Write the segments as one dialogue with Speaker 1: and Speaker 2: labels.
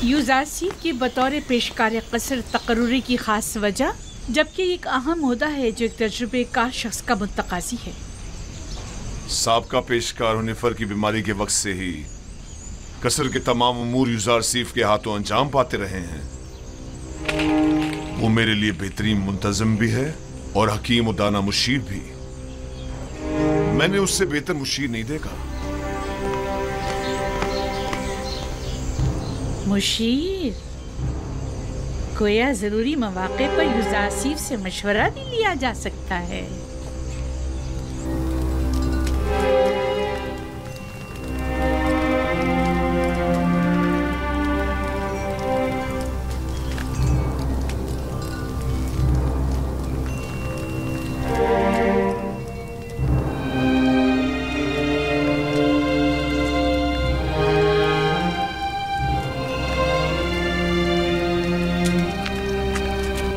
Speaker 1: यूज़ारसी की बतौर पेशकार कसर तकर्रुरी की ख़ास वजह, जबकि एक अहम ओहदा है जो एक तजुर्बेकार शख्स का मुतकाज़ी है।
Speaker 2: साबका पेशकार हुनिफर की बीमारी के वक्त से ही कसर के तमाम उमूर यूज़ारसीफ के हाथों अंजाम पाते रहे हैं। वो मेरे लिए बेहतरीन मुंतज़िम भी है और हकीम और दाना मुशीर भी। मैंने उससे बेहतर मुशीर नहीं देखा।
Speaker 1: मुशीर, गोया जरूरी मौके पर यूज़ारसीफ से मशवरा भी लिया जा सकता है।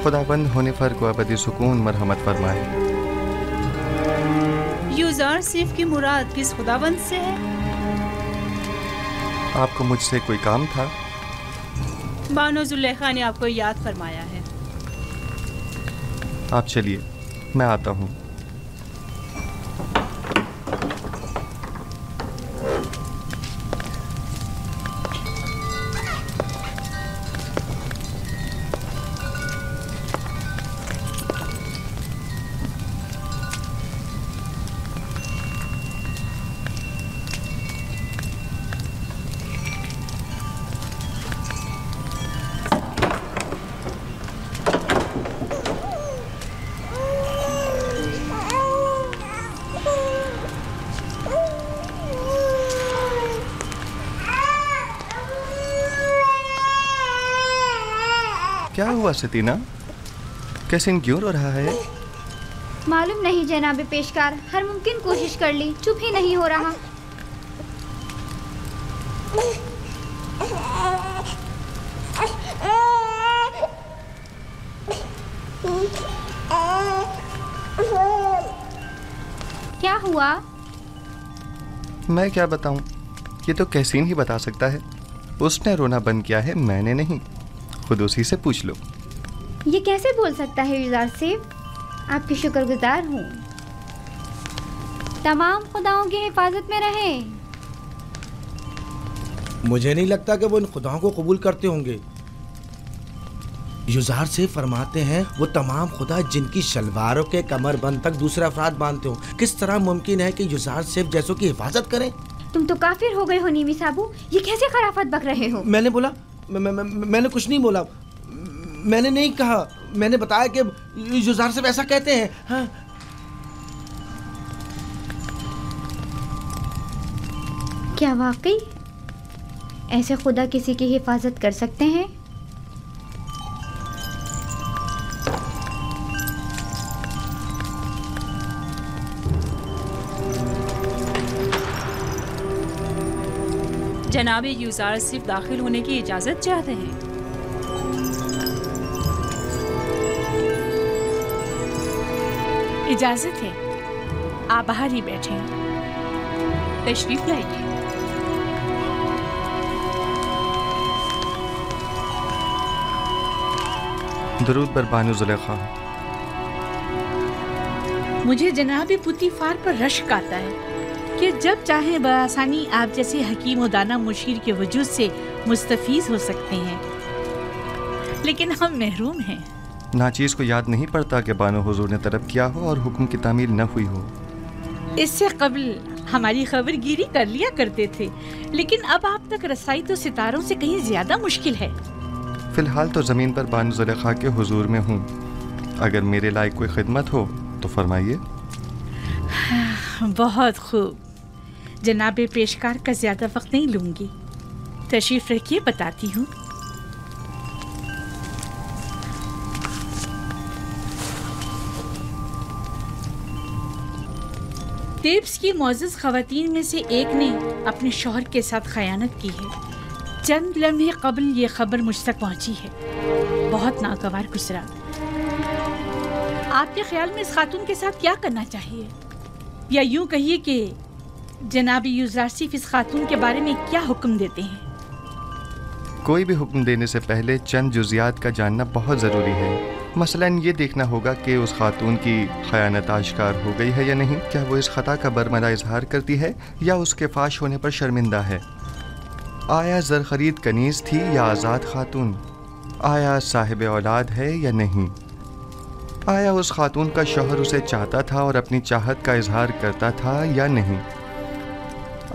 Speaker 3: खुदाबंद हुनिफर को अबदी सुकून मरहमत फरमाए।
Speaker 4: यूज़ारसीफ की मुराद किस खुदाबंद से है?
Speaker 3: आपको मुझसे कोई काम था?
Speaker 4: बानो जुलेखा ने आपको याद फरमाया है।
Speaker 3: आप चलिए, मैं आता हूँ। क्या हुआ सतीना? कैसिन क्यों रो रहा है?
Speaker 5: मालूम नहीं जनाब पेशकार, हर मुमकिन कोशिश कर ली, चुप ही नहीं हो रहा। क्या हुआ?
Speaker 3: मैं क्या बताऊं? ये तो कैसीन ही बता सकता है। उसने रोना बंद किया है, मैंने नहीं। खुद उसी से पूछ लो।
Speaker 5: ये कैसे बोल सकता है यूज़ारसीफ? आपकी शुक्रगुजार हूँ। तमाम खुदाओं की हिफाजत में रहे।
Speaker 6: मुझे नहीं लगता कि वो इन खुदाओं को कबूल करते होंगे। यूज़ारसीफ फरमाते हैं वो तमाम खुदा जिनकी शलवारों के कमरबंद तक दूसरे अफराद बांधते हो। किस तरह मुमकिन है कि यूज़ारसीफ जैसों की हिफाजत करें?
Speaker 5: तुम तो काफिर हो गए हो नीमी साबू, ये कैसे खराफत बक रहे हो?
Speaker 6: मैंने बोला मैंने कुछ नहीं बोला। मैंने नहीं कहा, मैंने बताया कि यूज़ारसीफ ऐसा कहते हैं। हाँ।
Speaker 5: क्या वाकई ऐसे खुदा किसी की हिफाजत कर सकते हैं?
Speaker 4: जनाब यूज़ारसीफ दाखिल होने की इजाज़त चाहते हैं।
Speaker 1: इजाज़त है, आप बाहर ही बैठे।
Speaker 4: तशरीफ लाइए।
Speaker 3: दरूद बर बानो जुलेखा।
Speaker 1: मुझे जनाब पुतीफार पर रश्क आता है कि जब चाहे बआसानी आप जैसे हकीम और दाना मुशीर के वजूद से मुस्तफीज हो सकते हैं, लेकिन हम महरूम हैं।
Speaker 3: नाचीज़ को याद नहीं पड़ता कि बानो हुजूर ने तलब किया हो और हुक्म की तामील न हुई हो।
Speaker 1: इससे कबल हमारी खबरगिरी कर लिया करते थे, लेकिन अब आप तक रसाई तो सितारों से कहीं ज्यादा मुश्किल है।
Speaker 3: फिलहाल तो ज़मीन पर बानो जुलेखा के हुजूर में हूँ। अगर मेरे लायक कोई खिदमत हो तो फरमाइए।
Speaker 1: बहुत खूब, जनाब पेशकार का ज्यादा वक्त नहीं लूंगी। तशरीफ रखिए, बताती हूँ। तेब्स की मौजूद खवातीन में से एक ने अपने शौहर के साथ खयानत की है। चंद लम्हे कबल ये खबर मुझ तक पहुंची है। बहुत नागवार गुजरा। आपके ख्याल में इस खातून के साथ क्या करना चाहिए, या यूं कहिए कि जनाब यूज़ारसीफ इस खातून के बारे में क्या हुक्म देते हैं?
Speaker 3: कोई भी हुक्म देने से पहले चंद जुजियात का जानना बहुत ज़रूरी है। मसलन ये देखना होगा कि उस खातून की खयानत आश्कार हो गई है या नहीं, क्या वो इस ख़ता का बरमला इजहार करती है या उसके फाश होने पर शर्मिंदा है, आया ज़र ख़रीद कनीज़ थी या आज़ाद खातून, आया साहिब औलाद है या नहीं, आया उस खातून का शौहर उसे चाहता था और अपनी चाहत का इजहार करता था या नहीं,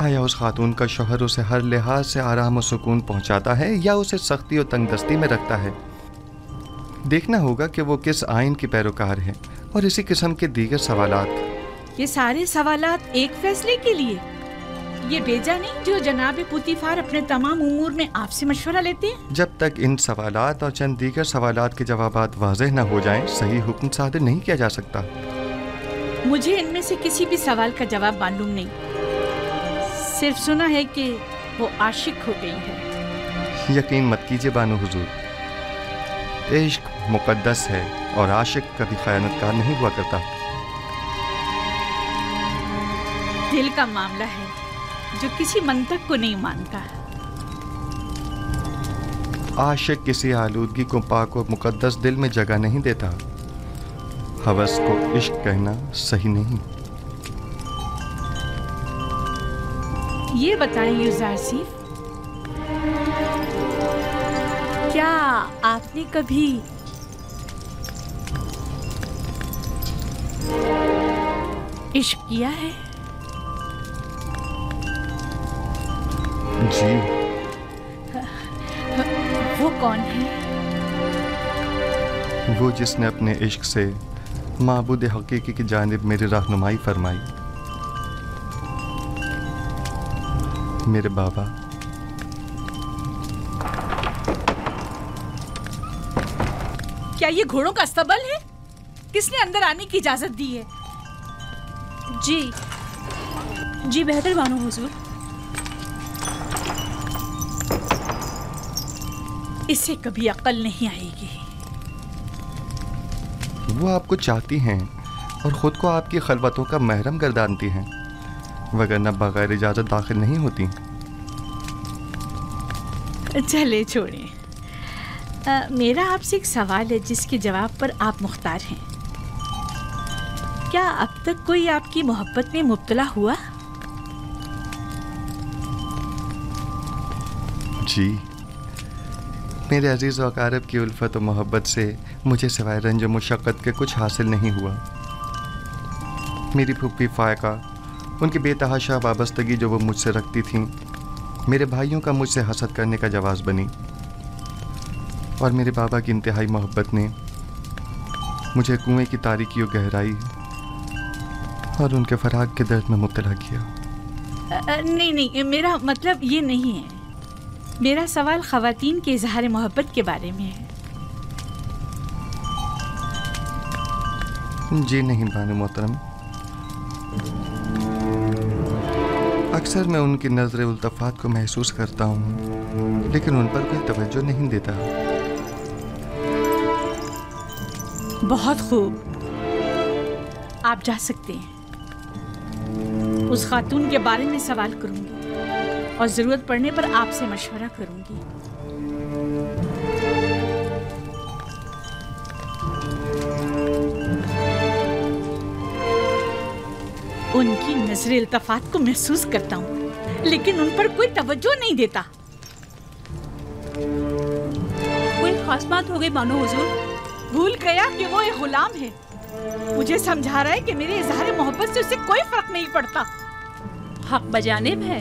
Speaker 3: आया उस खातून का शौहर उसे हर लिहाज से आराम और सुकून पहुंचाता है या उसे सख्ती और तंगदस्ती में रखता है। देखना होगा कि वो किस आइन की पैरोकार है और इसी किस्म के दीगर सवालात।
Speaker 1: ये सारे सवालात एक फैसले के लिए, ये बेजा नहीं जो जनाब पुतीफार अपने तमाम उमूर में आपसे मशवरा लेते हैं।
Speaker 3: जब तक इन सवालात और चंद दीगर सवालात के जवाबात वाज़ेह न हो जाएं, सही हुक्म सादर नहीं किया जा सकता।
Speaker 1: मुझे इनमें से किसी भी सवाल का जवाब मालूम नहीं, सिर्फ सुना है कि वो आशिक हो गई है।
Speaker 3: यकीन मत कीजिए बानो हुजूर, इश्क मुकद्दस है और आशिक कभी खयानतकार नहीं हुआ करता।
Speaker 1: दिल का मामला है जो किसी मंतक को नहीं मानता।
Speaker 3: आशिक किसी आलूदगी को पाक और मुकद्दस दिल में जगह नहीं देता। हवस को इश्क कहना सही नहीं।
Speaker 1: ये बताएं युज़ार सीफ, क्या आपने कभी इश्क किया है?
Speaker 3: जी।
Speaker 1: वो कौन है?
Speaker 3: वो जिसने अपने इश्क से माबूद हकीकी की जानिब मेरी रहनुमाई फरमाई, मेरे बाबा।
Speaker 1: क्या ये घोड़ों का अस्तबल है? किसने अंदर आने की इजाजत दी है?
Speaker 4: जी बेहतर बानो हुजूर।
Speaker 1: इसे कभी अक्ल नहीं आएगी।
Speaker 3: वो आपको चाहती हैं और ख़ुद को आपकी खलवतों का महरम गर्दानती हैं, वगरना बगैर इजाज़त दाखिल नहीं होती।
Speaker 1: चले छोड़ें। मेरा आपसे एक सवाल है जिसके जवाब पर आप मुख्तार हैं। क्या अब तक कोई आपकी मोहब्बत में मुब्तला हुआ?
Speaker 3: जी, मेरे अजीज़ व अकारब की उल्फत और मोहब्बत से मुझे सिवाय रंज मुशक्क़त के कुछ हासिल नहीं हुआ। मेरी फूफी फ़ायका, उनकी बेतहाशा वाबस्तगी जो वो मुझसे रखती थीं, मेरे भाइयों का मुझसे हसद करने का जवाज़ बनी, और मेरे बाबा की इंतहाई मोहब्बत ने मुझे कुएं की तारीकी और गहराई और उनके फराग के दर्द में मुब्तला किया।
Speaker 1: नहीं, मेरा मतलब ये नहीं है। मेरा सवाल ख़वातीन के इज़हार मोहब्बत के बारे में है।
Speaker 3: जी नहीं बानो मोहतरम, अक्सर मैं उनकी नज़र उल्तफ़ात को महसूस करता हूँ, लेकिन उन पर कोई तवज्जो नहीं देता।
Speaker 1: बहुत खूब, आप जा सकते हैं। उस खातून के बारे में सवाल करूंगी और ज़रूरत पड़ने पर आपसे मशवरा करूंगी। उनकी नजर इल्तफात को महसूस करता हूँ, लेकिन उन पर कोई तवज्जो नहीं देता।
Speaker 4: कोई खास बात हो गई बानो हुजूर?
Speaker 1: भूल गया कि वो एक गुलाम है। मुझे समझा रहा है कि मेरे इज़हार मोहब्बत से उसे कोई फर्क नहीं पड़ता।
Speaker 4: हक बजानिब है।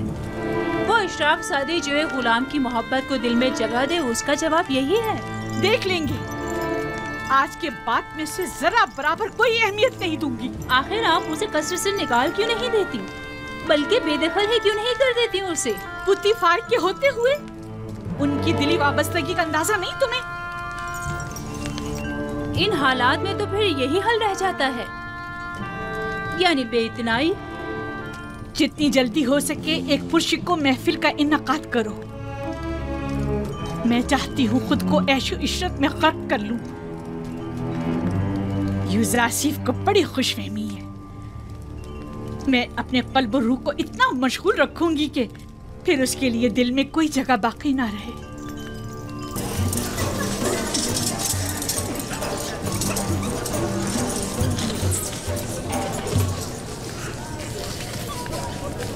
Speaker 4: वो इशराक सादी जो एक गुलाम की मोहब्बत को दिल में जगह दे, उसका जवाब यही है।
Speaker 1: देख लेंगे। आज के बाद में उसे जरा बराबर कोई अहमियत नहीं दूंगी।
Speaker 4: आखिर आप उसे कसरत से निकाल क्यों नहीं देती, बल्कि बेदखल ही क्यों नहीं कर देती उसे?
Speaker 1: पुतीफार के होते हुए उनकी दिली वाबस्तगी का अंदाजा नहीं तुम्हें?
Speaker 4: इन हालात में तो फिर यही हल रह जाता है, यानी बेइतनाई।
Speaker 1: जितनी जल्दी हो सके एक पुरशिको महफिल का इन्नाकाद करो। मैं चाहती हूँ खुद को ऐशो इशरत में गर्क कर लूं। युज़रा आसिफ को बड़ी खुशफहमी है। मैं अपने क़ल्ब और रूह को इतना मशगूल रखूंगी कि फिर उसके लिए दिल में कोई जगह बाकी ना रहे।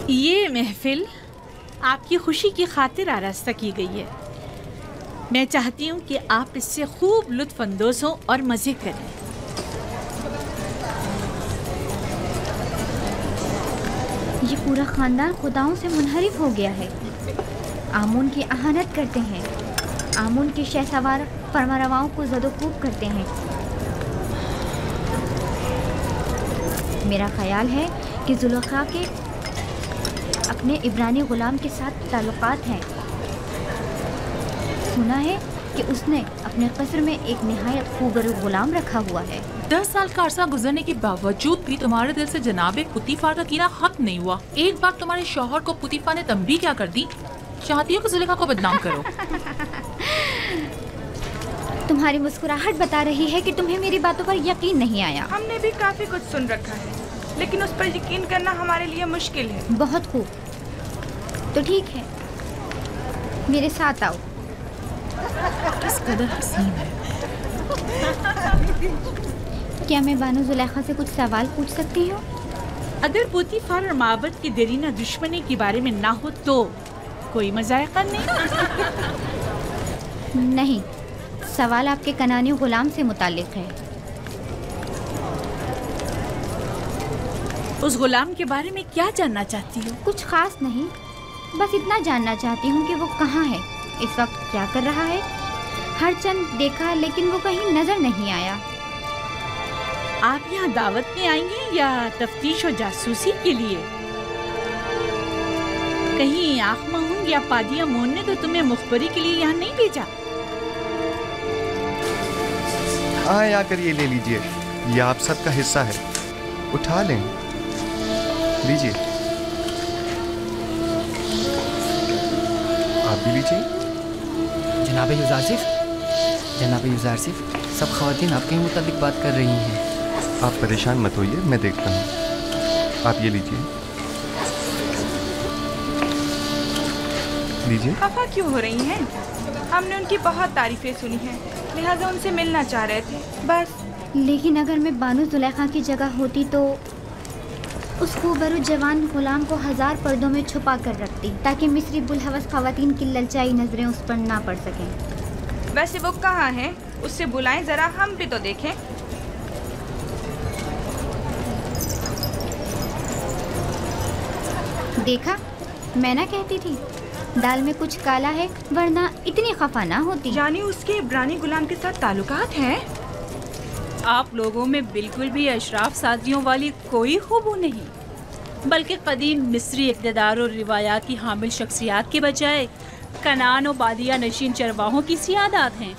Speaker 1: ये महफिल आपकी खुशी की खातिर आरास्ता की गई है। मैं चाहती हूँ कि आप इससे खूब लुत्फ अंदोज हों और मज़े करें।
Speaker 5: ये पूरा खानदान खुदाओं से मुनहरिफ हो गया है। आमून की अहानत करते हैं, आमून के शहसवार फरमारवाओं को ज़दोकूब करते हैं। मेरा ख्याल है कि जुलेखा के अपने इब्रानी गुलाम के साथ ताल्लुकात हैं। सुना है कि उसने अपने कस्र में एक निहायत खूबरू गुलाम रखा हुआ है।
Speaker 7: 10 साल का अरसा गुजरने के बावजूद भी तुम्हारे दिल से जनाब पुतीफार का कीना खत्म नहीं हुआ। एक बार तुम्हारे शौहर को पुतीफार ने तंबीह क्या कर दी? चाहती हो कि जुलेखा को बदनाम करो?
Speaker 5: तुम्हारी मुस्कुराहट बता रही है कि तुम्हें मेरी बातों पर यकीन नहीं आया।
Speaker 8: हमने भी काफी कुछ सुन रखा है, लेकिन उस पर यकीन करना हमारे लिए मुश्किल है।
Speaker 5: बहुत खूब, तो ठीक है, मेरे साथ आओ।
Speaker 7: किस कदर हसीन है।
Speaker 5: क्या मैं बानो जुलेखा से कुछ सवाल पूछ सकती हूँ?
Speaker 1: अगर पुतीफार और माबद की देरीना दुश्मनी के बारे में ना हो तो कोई मज़ायक़ा नहीं।
Speaker 5: नहीं, सवाल आपके कनानी गुलाम से मुताल्लिक है।
Speaker 1: उस गुलाम के बारे में क्या जानना चाहती हो?
Speaker 5: कुछ खास नहीं, बस इतना जानना चाहती हूँ कि वो कहाँ है, इस वक्त क्या कर रहा है। हर चंद देखा लेकिन वो कहीं नजर नहीं आया।
Speaker 1: आप यहाँ दावत में आई हैं या तफ्तीश और जासूसी के लिए? कहीं आँख महूंग या पादिया मोन ने तो तुम्हें मुखबरी के लिए यहाँ नहीं भेजा?
Speaker 3: आए आकर ये ले लीजिए, ये आप सबका हिस्सा है, उठा लें, लीजिए। आप भी लीजिए।
Speaker 9: जनाब यूज़ारसिफ, जनाब यूज़ारसिफ, सब ख़वातीन आपके मुताबिक बात कर रही हैं।
Speaker 3: आप परेशान मत होइए, मैं देखता हूँ। आप ये लीजिए, लीजिए।
Speaker 8: खफा क्यों हो रही हैं? हमने उनकी बहुत तारीफें सुनी हैं, लिहाजा उनसे मिलना चाह रहे थे, बस।
Speaker 5: लेकिन अगर मैं बानो जुलेखा की जगह होती तो उस खूबरू जवान गुलाम को 1000 पर्दों में छुपा कर रखती, ताकि मिस्री बुलहवस ख़वातीन की ललचाई नजरें उस पर ना पड़ सकें।
Speaker 8: वैसे वो कहाँ है? उससे बुलाएं जरा, हम भी तो देखें।
Speaker 5: देखा, मैं ना कहती थी दाल में कुछ काला है, वरना इतनी खफा ना होती।
Speaker 8: यानी उसके इब्रानी गुलाम के साथ ताल्लुकात हैं?
Speaker 4: आप लोगों में बिल्कुल भी अशराफ सादरियों वाली कोई खूबू नहीं, बल्कि कदीम मिस्री इक़्तिदार और रिवायात की हामिल शख्सियात के बजाय कनान और बादिया नशीन चरवाहों की सियादात हैं।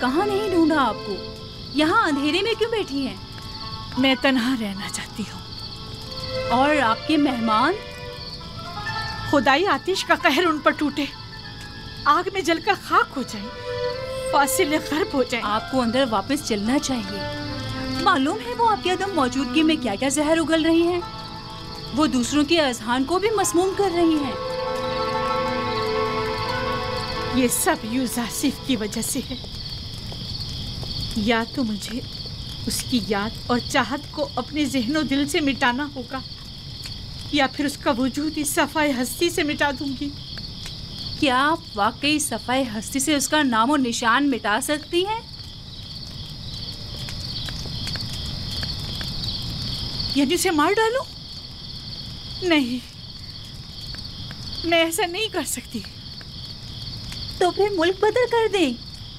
Speaker 4: कहाँ नहीं ढूंढा आपको? यहाँ अंधेरे में क्यों बैठी हैं?
Speaker 1: मैं तन्हा रहना चाहती हूँ।
Speaker 4: और आपके मेहमान?
Speaker 1: खुदाई आतिश का कहर उन पर टूटे, आग में जलकर खाक हो जाए, फासिले गर्ब हो जाए।
Speaker 4: आपको अंदर वापस चलना चाहिए। मालूम है वो आपके अदम मौजूदगी में क्या क्या जहर उगल रही हैं। वो दूसरों के अज़हान को भी मसमूम कर रही हैं।
Speaker 1: ये सब यूज़ारसिफ की वजह से है। या तो मुझे उसकी याद और चाहत को अपने ज़हनो दिल से मिटाना होगा, या फिर उसका वजूद ही सफ़ाए हस्ती से मिटा दूंगी।
Speaker 4: क्या आप वाकई सफ़ाए हस्ती से उसका नामो निशान मिटा सकती हैं?
Speaker 1: यानी उसे मार डालूं? नहीं, मैं ऐसा नहीं कर सकती।
Speaker 4: तो फिर मुल्क बदल कर दें।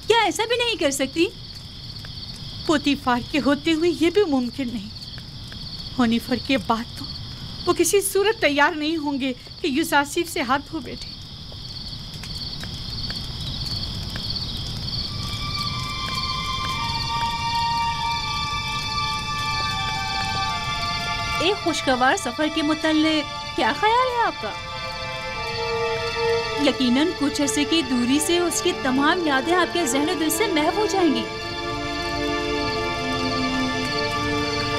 Speaker 4: क्या ऐसा भी नहीं कर सकती?
Speaker 1: पुतीफार के होते हुए ये भी मुमकिन नहीं। होनीफर के बाद तो वो किसी सूरत तैयार नहीं होंगे कि यूसुफ से हाथ धो बैठे।
Speaker 4: एक खुशगवार सफर के मुताल्लिक क्या ख्याल है आपका? यकीनन कुछ अरसे की दूरी से उसकी तमाम यादें आपके ज़हन दिल से महव हो जाएंगी।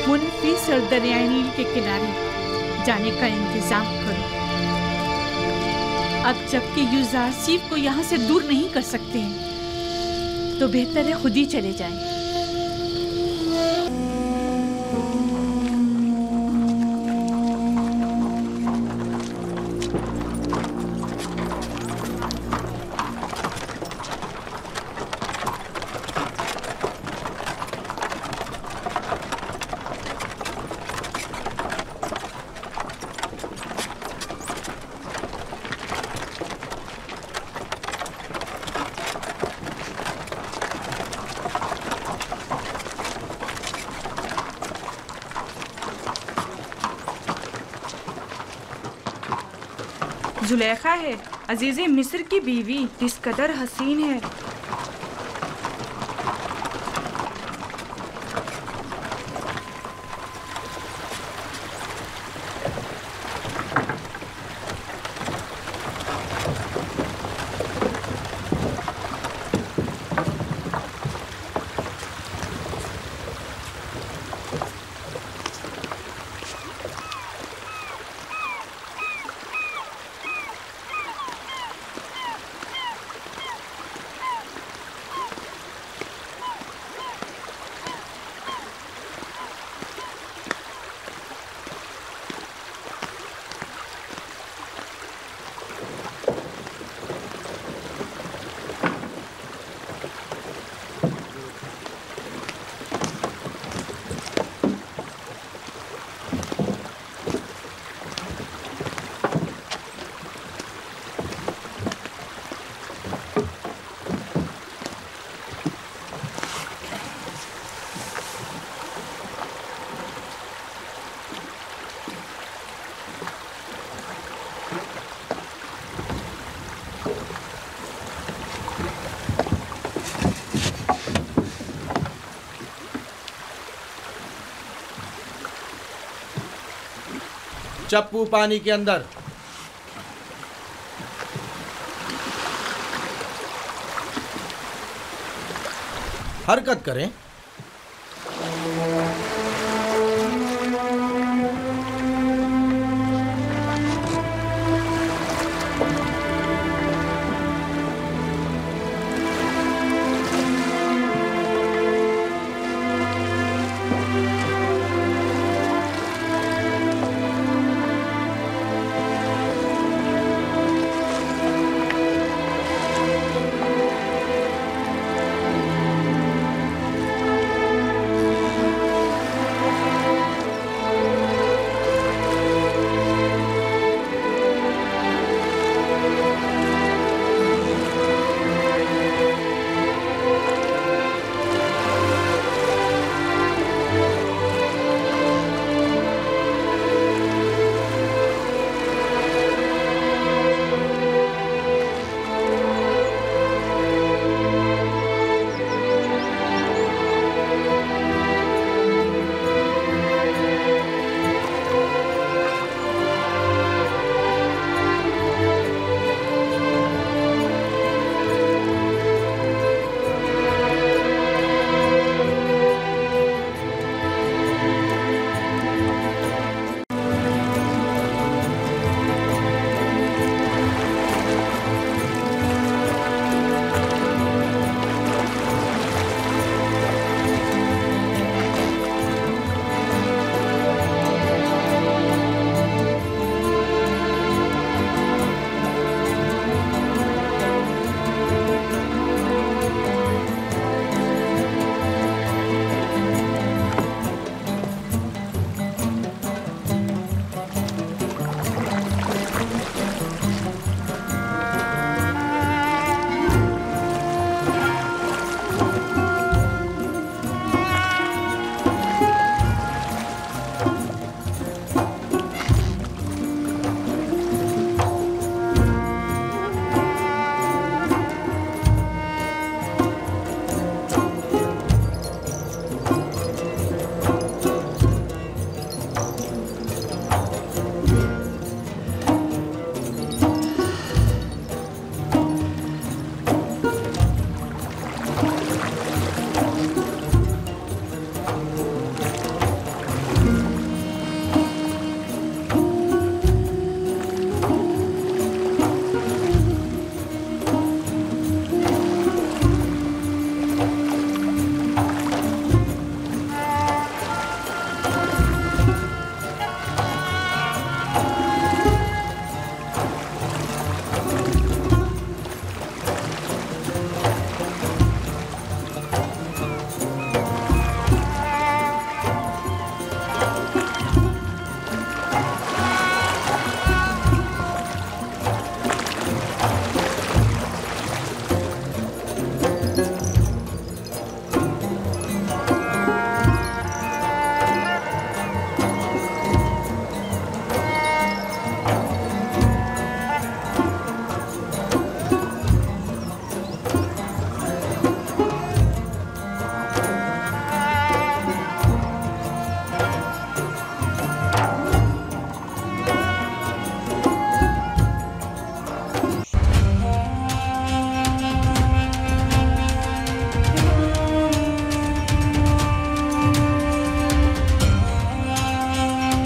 Speaker 1: मुनफिस और दरियाए नील के किनारे जाने का इंतजाम करो। अब जबकि यूसुफ को यहाँ से दूर नहीं कर सकते हैं, तो बेहतर है खुद ही चले जाएं।
Speaker 8: जुलेखा है, अजीज़े मिस्र की बीवी, किस कदर हसीन है।
Speaker 6: चप्पू पानी के अंदर। हरकत करें।